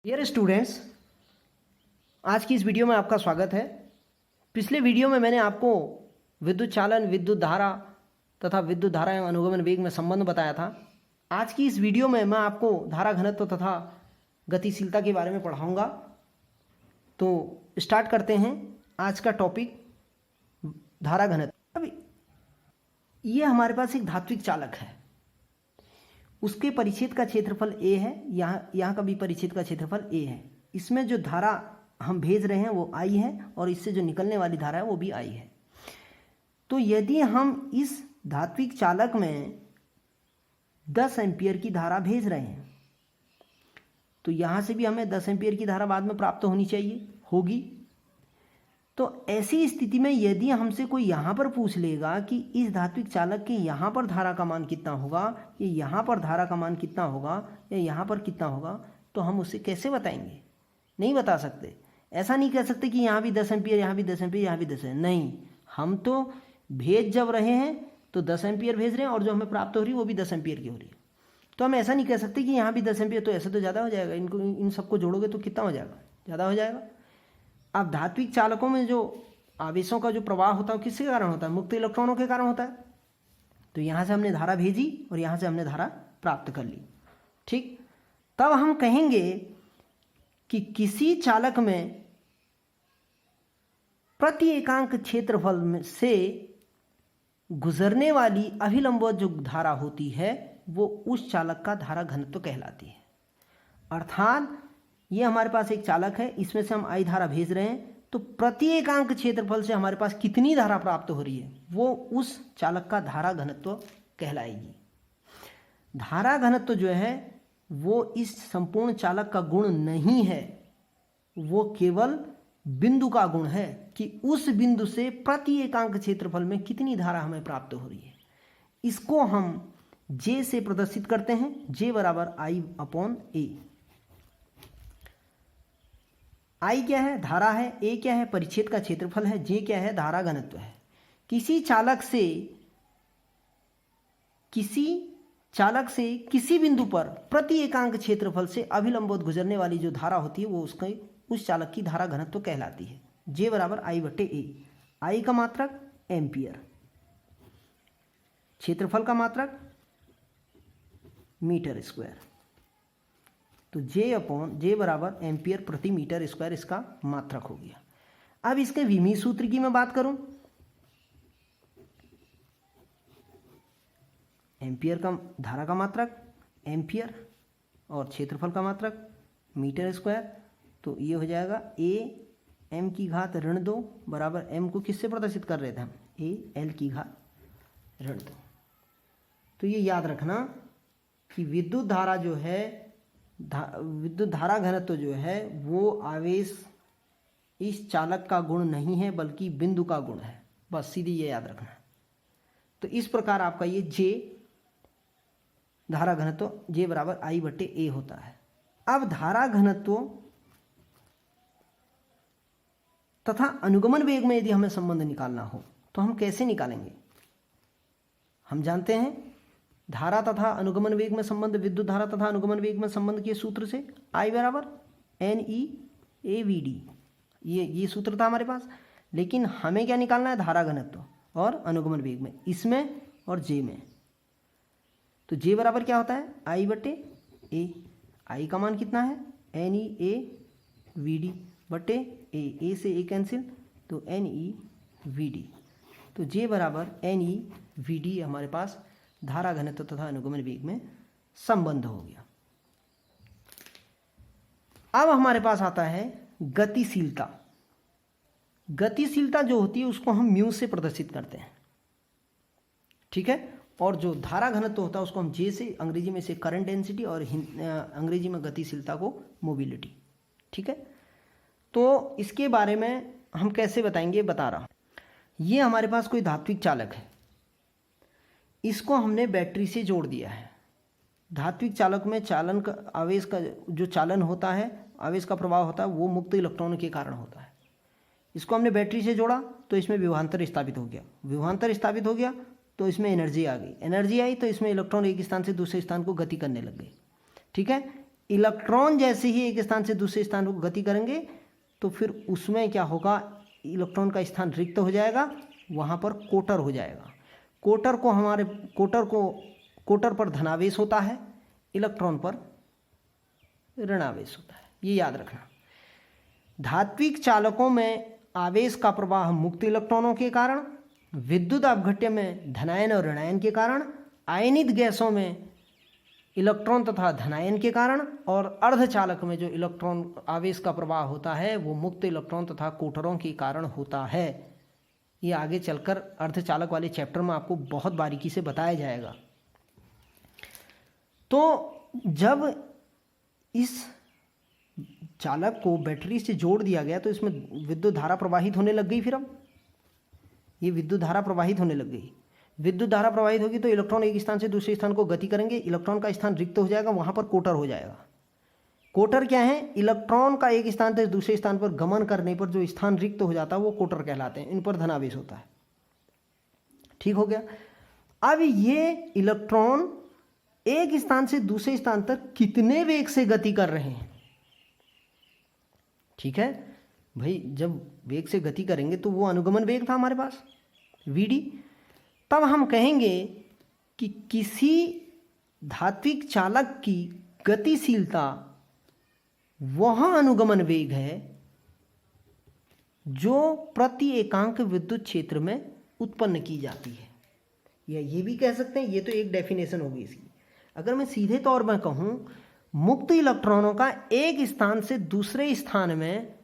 Dear students, आज की इस वीडियो में आपका स्वागत है। पिछले वीडियो में मैंने आपको विद्युत चालन, विद्युत धारा तथा विद्युत धारा एवं अनुगमन वेग में संबंध बताया था। आज की इस वीडियो में मैं आपको धारा घनत्व तथा गतिशीलता के बारे में पढ़ाऊंगा। तो स्टार्ट करते हैं आज का टॉपिक, धारा घनत्व। अब ये हमारे पास एक धात्विक चालक है, उसके परिच्छेद का क्षेत्रफल A है, यहाँ का भी परिच्छेद का क्षेत्रफल A है। इसमें जो धारा हम भेज रहे हैं वो I है और इससे जो निकलने वाली धारा है वो भी I है। तो यदि हम इस धात्विक चालक में 10 एम्पीयर की धारा भेज रहे हैं तो यहाँ से भी हमें 10 एम्पीयर की धारा बाद में प्राप्त होगी। तो ऐसी स्थिति में यदि हमसे कोई यहाँ पर पूछ लेगा कि इस धात्विक चालक के यहाँ पर धारा का मान कितना होगा, या यहाँ पर धारा का मान कितना होगा, या यहाँ पर कितना होगा, तो हम उसे कैसे बताएंगे? नहीं बता सकते। ऐसा नहीं कह सकते कि यहाँ भी 10 एम्पीयर, यहाँ भी 10 एम्पीयर, यहाँ भी 10 है। नहीं, हम तो भेज जब रहे हैं तो 10 एम्पीयर भेज रहे हैं और जो हमें प्राप्त हो रही है वो भी 10 एम्पीयर की हो रही है। तो हम ऐसा नहीं कह सकते कि यहाँ भी 10 एम्पीयर, तो ऐसा तो ज़्यादा हो जाएगा। इन सबको जोड़ोगे तो कितना हो जाएगा? ज़्यादा हो जाएगा। अब धात्विक चालकों में जो आवेशों का जो प्रवाह होता है वो किसके कारण होता है? मुक्त इलेक्ट्रॉनों के कारण होता है। तो यहाँ से हमने धारा भेजी और यहाँ से हमने धारा प्राप्त कर ली। ठीक, तब हम कहेंगे कि किसी चालक में प्रति एकांक क्षेत्रफल में से गुजरने वाली अभिलंबवत जो धारा होती है वो उस चालक का धारा घनत्व कहलाती है। अर्थात ये हमारे पास एक चालक है, इसमें से हम I धारा भेज रहे हैं, तो प्रति एकांक क्षेत्रफल से हमारे पास कितनी धारा प्राप्त हो रही है वो उस चालक का धारा घनत्व कहलाएगी। धारा घनत्व जो है वो इस संपूर्ण चालक का गुण नहीं है, वो केवल बिंदु का गुण है कि उस बिंदु से प्रति एकांक क्षेत्रफल में कितनी धारा हमें प्राप्त हो रही है। इसको हम J से प्रदर्शित करते हैं, J बराबर I/A। I क्या है? धारा है। A क्या है? परिच्छेद का क्षेत्रफल है। J क्या है? धारा घनत्व है। किसी चालक से किसी बिंदु पर प्रति एकांक क्षेत्रफल से अभिलंबवत गुजरने वाली जो धारा होती है वो उस चालक की धारा घनत्व कहलाती है। J बराबर I/A। I का मात्रक एम्पियर, क्षेत्रफल का मात्रक मीटर स्क्वायर। तो J बराबर एम्पियर प्रति मीटर स्क्वायर इसका मात्रक हो गया। अब इसके विमीय सूत्र की मैं बात करूं, एम्पियर का धारा का मात्रक एम्पियर और क्षेत्रफल का मात्रक मीटर स्क्वायर। तो ये हो जाएगा A(m)² बराबर m को किससे प्रदर्शित कर रहे थे हम? AL(2). तो ये याद रखना कि विद्युत धारा जो है, विद्युत धारा घनत्व जो है वो आवेश इस चालक का गुण नहीं है बल्कि बिंदु का गुण है। बस सीधी ये याद रखना है। तो इस प्रकार आपका ये J धारा घनत्व J बराबर I/A होता है। अब धारा घनत्व तथा अनुगमन वेग में यदि हमें संबंध निकालना हो तो हम कैसे निकालेंगे? हम जानते हैं धारा तथा अनुगमन वेग में संबंध, विद्युत धारा तथा अनुगमन वेग में संबंध के सूत्र से I बराबर NE/AVD, ये सूत्र था हमारे पास। लेकिन हमें क्या निकालना है? धारा घनत्व और अनुगमन वेग में, इसमें और J में। तो J बराबर क्या होता है? I/A। I का मान कितना है? NE/AVD/A से A कैंसिल, तो NE/VD। तो J बराबर NE/VD हमारे पास धारा घनत्व तथा अनुगमन वेग में संबंध हो गया। अब हमारे पास आता है गतिशीलता। गतिशीलता जो होती है उसको हम म्यू से प्रदर्शित करते हैं, ठीक है। और जो धारा घनत्व होता है उसको हम J से, अंग्रेजी में से करंट डेंसिटी और अंग्रेजी में गतिशीलता को मोबिलिटी, ठीक है। तो इसके बारे में हम कैसे बताएंगे, बता रहा हूँ। ये हमारे पास कोई धात्विक चालक है, इसको हमने बैटरी से जोड़ दिया है। धात्विक चालक में चालन का, आवेश का जो चालन होता है, आवेश का प्रवाह होता है वो मुक्त इलेक्ट्रॉन के कारण होता है। इसको हमने बैटरी से जोड़ा तो इसमें विभवांतर स्थापित हो गया, विभवांतर स्थापित हो गया तो इसमें एनर्जी आ गई, एनर्जी आई तो इसमें इलेक्ट्रॉन एक स्थान से दूसरे स्थान को गति करने लग गए, ठीक है। इलेक्ट्रॉन जैसे ही एक स्थान से दूसरे स्थान को गति करेंगे तो फिर उसमें क्या होगा, इलेक्ट्रॉन का स्थान रिक्त हो जाएगा, वहाँ पर कोटर हो जाएगा। कोटर पर धनावेश होता है, इलेक्ट्रॉन पर ऋणावेश होता है, ये याद रखना। धात्विक चालकों में आवेश का प्रवाह मुक्त इलेक्ट्रॉनों के कारण, विद्युत अपघट्य में धनायन और ऋणायन के कारण, आयनित गैसों में इलेक्ट्रॉन तथा धनायन के कारण, और अर्धचालक में जो इलेक्ट्रॉन आवेश का प्रवाह होता है वो मुक्त इलेक्ट्रॉन तथा कोटरों के कारण होता है। ये आगे चलकर अर्धचालक वाले चैप्टर में आपको बहुत बारीकी से बताया जाएगा। तो जब इस चालक को बैटरी से जोड़ दिया गया तो इसमें विद्युत धारा प्रवाहित होने लग गई। फिर अब ये विद्युत धारा प्रवाहित होने लग गई। विद्युत धारा प्रवाहित होगी तो इलेक्ट्रॉन एक स्थान से दूसरे स्थान को गति करेंगे, इलेक्ट्रॉन का स्थान रिक्त हो जाएगा, वहाँ पर कोटर हो जाएगा। कोटर क्या है, इलेक्ट्रॉन का एक स्थान से दूसरे स्थान पर गमन करने पर जो स्थान रिक्त हो जाता है वो कोटर कहलाते हैं, इन पर धनावेश होता है। ठीक हो गया। अब ये इलेक्ट्रॉन एक स्थान से दूसरे स्थान तक कितने वेग से गति कर रहे हैं। ठीक है भाई, जब वेग से गति करेंगे तो वो अनुगमन वेग था हमारे पास Vd। तब हम कहेंगे कि किसी धात्विक चालक की गतिशीलता वह अनुगमन वेग है जो प्रति एकांक विद्युत क्षेत्र में उत्पन्न की जाती है, या ये भी कह सकते हैं, ये तो एक डेफिनेशन होगी इसकी। अगर मैं सीधे तौर पर कहूं, मुक्त इलेक्ट्रॉनों का एक स्थान से दूसरे स्थान में,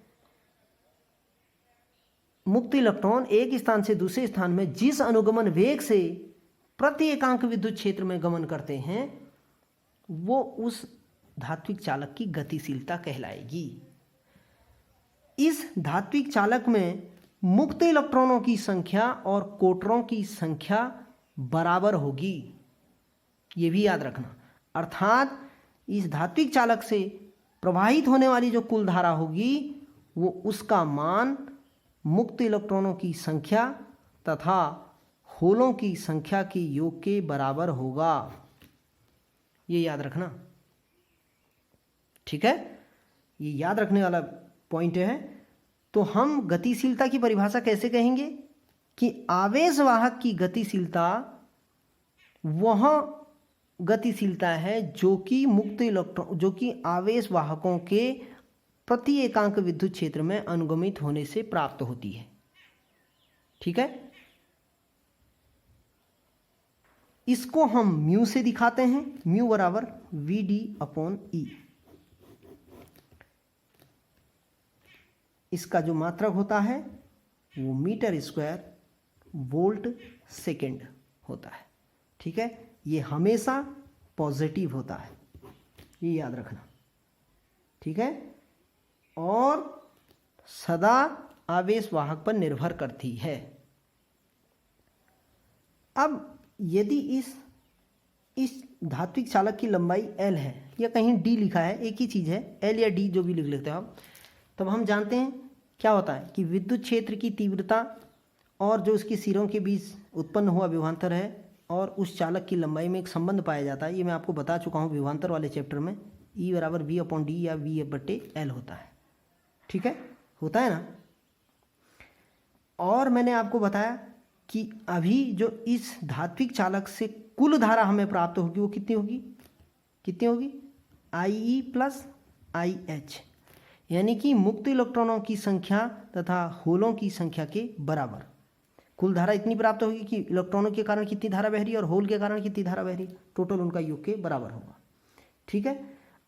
मुक्त इलेक्ट्रॉन एक स्थान से दूसरे स्थान में जिस अनुगमन वेग से प्रति एकांक विद्युत क्षेत्र में गमन करते हैं वो उस धात्विक चालक की गतिशीलता कहलाएगी। इस धात्विक चालक में मुक्त इलेक्ट्रॉनों की संख्या और कोटरों की संख्या बराबर होगी, ये भी याद रखना। अर्थात इस धात्विक चालक से प्रवाहित होने वाली जो कुल धारा होगी वो उसका मान मुक्त इलेक्ट्रॉनों की संख्या तथा होलों की संख्या के योग के बराबर होगा, ये याद रखना। ठीक है, ये याद रखने वाला पॉइंट है। तो हम गतिशीलता की परिभाषा कैसे कहेंगे कि आवेश वाहक की गतिशीलता वह गतिशीलता है जो कि मुक्त इलेक्ट्रॉन, जो कि आवेश वाहकों के प्रति एकांक विद्युत क्षेत्र में अनुगमित होने से प्राप्त होती है। ठीक है, इसको हम म्यू से दिखाते हैं, म्यू बराबर Vd/E। इसका जो मात्रक होता है वो मीटर स्क्वायर वोल्ट सेकेंड होता है। ठीक है, ये हमेशा पॉजिटिव होता है, ये याद रखना। ठीक है, और सदा आवेश वाहक पर निर्भर करती है। अब यदि इस धात्विक चालक की लंबाई L है या कहीं D लिखा है, एक ही चीज़ है, L या D जो भी लिख लेते हो आप, तब हम जानते हैं क्या होता है कि विद्युत क्षेत्र की तीव्रता और जो उसके सिरों के बीच उत्पन्न हुआ विभवांतर है और उस चालक की लंबाई में एक संबंध पाया जाता है। ये मैं आपको बता चुका हूँ विभवांतर वाले चैप्टर में, E बराबर V/D या V/L होता है। ठीक है, होता है ना। और मैंने आपको बताया कि अभी जो इस धात्विक चालक से कुल धारा हमें प्राप्त होगी वो कितनी होगी IE + IH, यानी कि मुक्त इलेक्ट्रॉनों की संख्या तथा होलों की संख्या के बराबर कुल धारा इतनी प्राप्त होगी कि इलेक्ट्रॉनों के कारण कितनी धारा बह रही है और होल के कारण कितनी धारा बह रही है, टोटल उनका योग के बराबर होगा। ठीक है,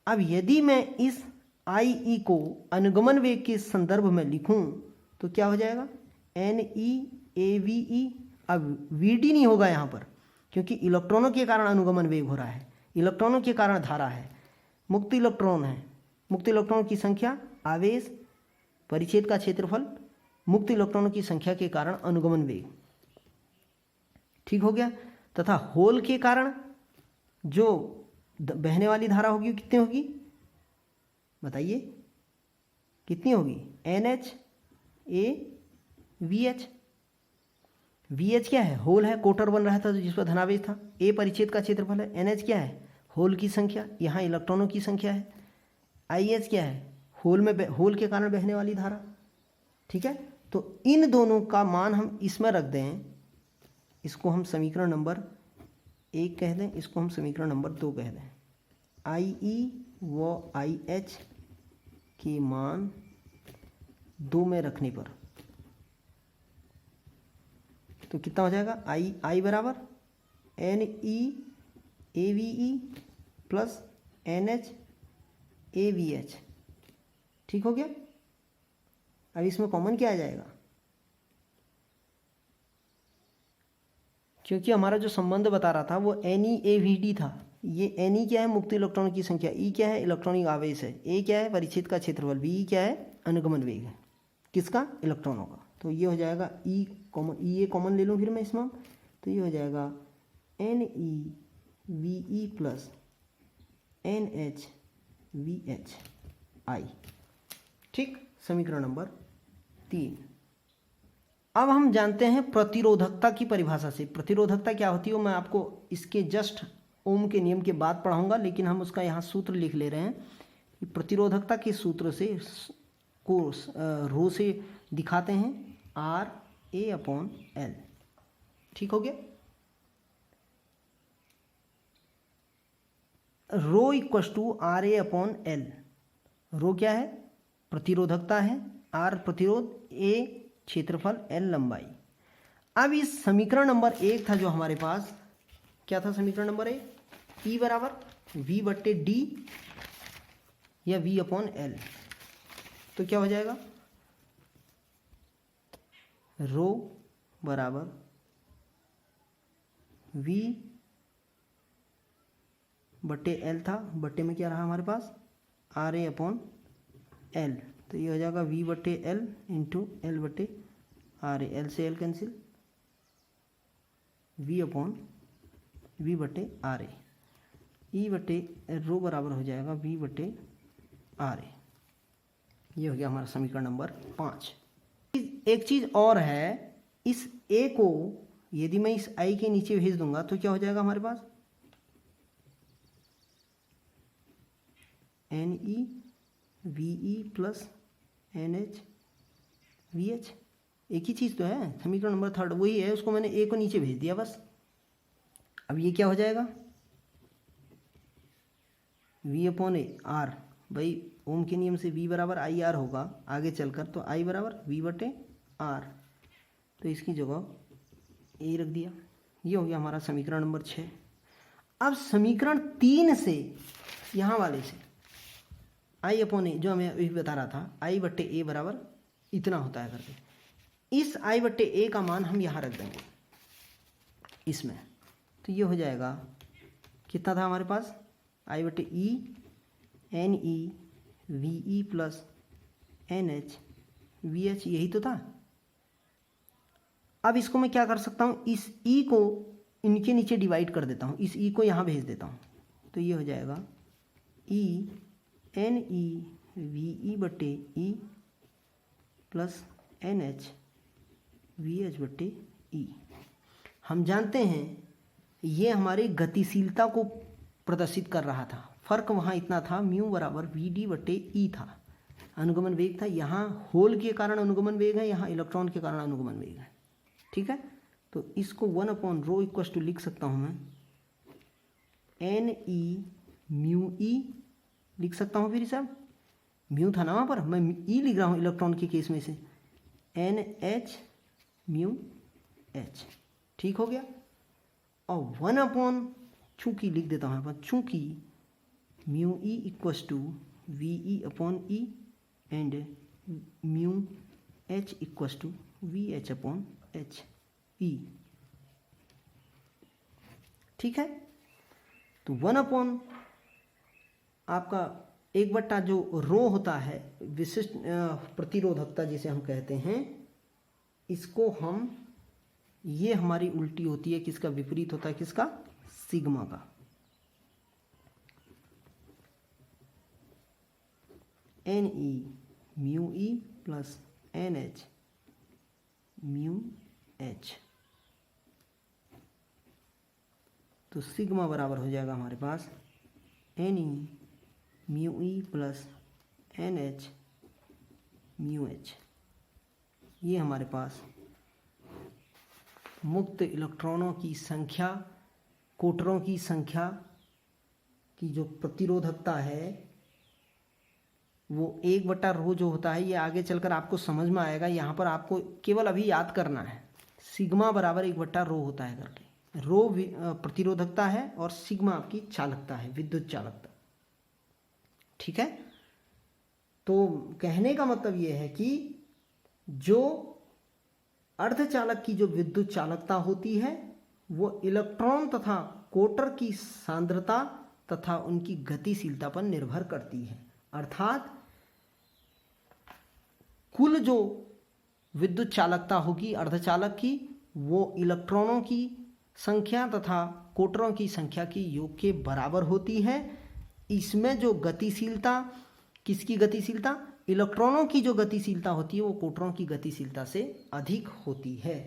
अब यदि मैं इस IE को अनुगमन वेग के संदर्भ में लिखूं तो क्या हो जाएगा, NE/AVE। अब Vd नहीं होगा यहाँ पर क्योंकि इलेक्ट्रॉनों के कारण अनुगमन वेग हो रहा है, इलेक्ट्रॉनों के कारण धारा है, मुक्त इलेक्ट्रॉन है, मुक्त इलेक्ट्रॉनों की संख्या, आवेश, परिच्छेद का क्षेत्रफल, मुक्त इलेक्ट्रॉनों की संख्या के कारण अनुगमन वेग। ठीक हो गया। तथा होल के कारण जो बहने वाली धारा होगी कितनी होगी, बताइए कितनी होगी, NH/AVH। VH क्या है, होल है, कोटर बन रहा था तो जिस पर धनावेश था। A परिच्छेद का क्षेत्रफल है, NH क्या है, होल की संख्या, यहाँ इलेक्ट्रॉनों की संख्या है, आई एच क्या है, होल के कारण बहने वाली धारा। ठीक है, तो इन दोनों का मान हम इसमें रख दें, इसको हम समीकरण नंबर 1 कह दें, इसको हम समीकरण नंबर 2 कह दें। आई ई व आई एच के मान 2 में रखने पर तो कितना हो जाएगा, आई बराबर n e a v E plus N h a v h. ठीक हो गया। अब इसमें कॉमन क्या आ जाएगा, क्योंकि हमारा जो संबंध बता रहा था वो n e a v d था। ये एन ई क्या है, मुक्त इलेक्ट्रॉन की संख्या, ई क्या है, इलेक्ट्रॉनिक आवेश है, ए क्या है, परिच्छेद का क्षेत्रफल, वी क्या है, अनुगमन वेग है, किसका, इलेक्ट्रॉनों का। तो ये हो जाएगा ई कॉमन, ई ए कॉमन ले लूँ फिर मैं इसमें, तो ये हो जाएगा n E V E plus N H we h I. ठीक, समीकरण नंबर 3। अब हम जानते हैं प्रतिरोधकता की परिभाषा से। प्रतिरोधकता क्या होती है वो मैं आपको इसके जस्ट ओम के नियम के बाद पढ़ाऊंगा, लेकिन हम उसका यहाँ सूत्र लिख ले रहे हैं। प्रतिरोधकता के सूत्र से को रो से दिखाते हैं, आर ए अपॉन एल। ठीक हो गया। Rho equals to R A upon L. Rho क्या है, प्रतिरोधकता है, आर प्रतिरोध, ए क्षेत्रफल, एल लंबाई। अब इस समीकरण नंबर 1 था जो हमारे पास, क्या था समीकरण नंबर 1, ई बराबर वी बट्टे डी या वी अपॉन एल। तो क्या हो जाएगा, रो बराबर वी बट्टे एल था, बट्टे में क्या रहा हमारे पास, आर ए अपॉन एल। तो ये हो जाएगा वी बट्टे एल इंटू एल बट्टे आर ए, एल से l cancel, v upon v बट्टे आर ए, ई बट्टे रो बराबर हो जाएगा वी बट्टे आर ए। ये हो गया हमारा समीकरण नंबर 5। एक चीज़ और है, इस ए को यदि मैं इस आई के नीचे भेज दूंगा तो क्या हो जाएगा हमारे पास, N E V E plus N H we H. एक ही चीज़ तो है, समीकरण नंबर 3 वही है, उसको मैंने ए को नीचे भेज दिया बस। अब ये क्या हो जाएगा, वी अपॉन ए आर, भाई ओम के नियम से वी बराबर आई आर होगा आगे चलकर, तो आई बराबर वी बटे आर, तो इसकी जगह ए रख दिया। ये हो गया हमारा समीकरण नंबर 6। अब समीकरण 3 से, यहाँ वाले से, आई अपॉन ए जो हमें अभी बता रहा था, आई बट्टे ए बराबर इतना होता है करके, इस आई बट्टे ए का मान हम यहाँ रख देंगे इसमें। तो ये हो जाएगा, कितना था हमारे पास, आई बटे e n E V E plus N H we h, यही तो था। अब इसको मैं क्या कर सकता हूँ, इस ई को इनके नीचे डिवाइड कर देता हूँ, इस ई को यहाँ भेज देता हूँ। तो ये हो जाएगा ई एन ई वी ई बटे e plus N H we h बटे ई। हम जानते हैं ये हमारी गतिशीलता को प्रदर्शित कर रहा था। फर्क वहाँ इतना था, म्यू बराबर वी डी बटे ई था, अनुगमन वेग था। यहाँ होल के कारण अनुगमन वेग है, यहाँ इलेक्ट्रॉन के कारण अनुगमन वेग है। ठीक है, तो इसको 1 अपॉन रो इक्वस टू लिख सकता हूँ मैं, एन ई म्यू ई लिख सकता हूँ। फिर सब म्यू था ना वहाँ पर, मैं ई लिख रहा हूँ इलेक्ट्रॉन के केस में से, एन एच म्यू एच। ठीक हो गया। और 1 अपॉन चूँकि लिख देता हूँ यहाँ पर, चूँकि mu e equals to v e upon e and mu h equals to v h upon h e. ठीक है, तो 1 अपॉन आपका 1/, जो रो होता है विशिष्ट प्रतिरोधकता जिसे हम कहते हैं, इसको हम, ये हमारी उल्टी होती है, किसका विपरीत होता है, किसका, सिग्मा का। N E mu E plus N H mu H, तो सिग्मा बराबर हो जाएगा हमारे पास N E mu E plus NH μH, ये हमारे पास मुक्त इलेक्ट्रॉनों की संख्या, कोटरों की संख्या की जो प्रतिरोधकता है वो 1/ρ जो होता है, ये आगे चलकर आपको समझ में आएगा। यहाँ पर आपको केवल अभी याद करना है, सिग्मा बराबर 1/ρ होता है करके। रो प्रतिरोधकता है और सिग्मा आपकी चालकता है, विद्युत चालकता। ठीक है, तो कहने का मतलब ये है कि जो अर्धचालक की जो विद्युत चालकता होती है वो इलेक्ट्रॉन तथा कोटर की सांद्रता तथा उनकी गतिशीलता पर निर्भर करती है। अर्थात कुल जो विद्युत चालकता होगी अर्धचालक की, वो इलेक्ट्रॉनों की संख्या तथा कोटरों की संख्या की योग के बराबर होती है। इसमें जो गतिशीलता, किसकी गतिशीलता, इलेक्ट्रॉनों की जो गतिशीलता होती है वो कोटरों की गतिशीलता से अधिक होती है।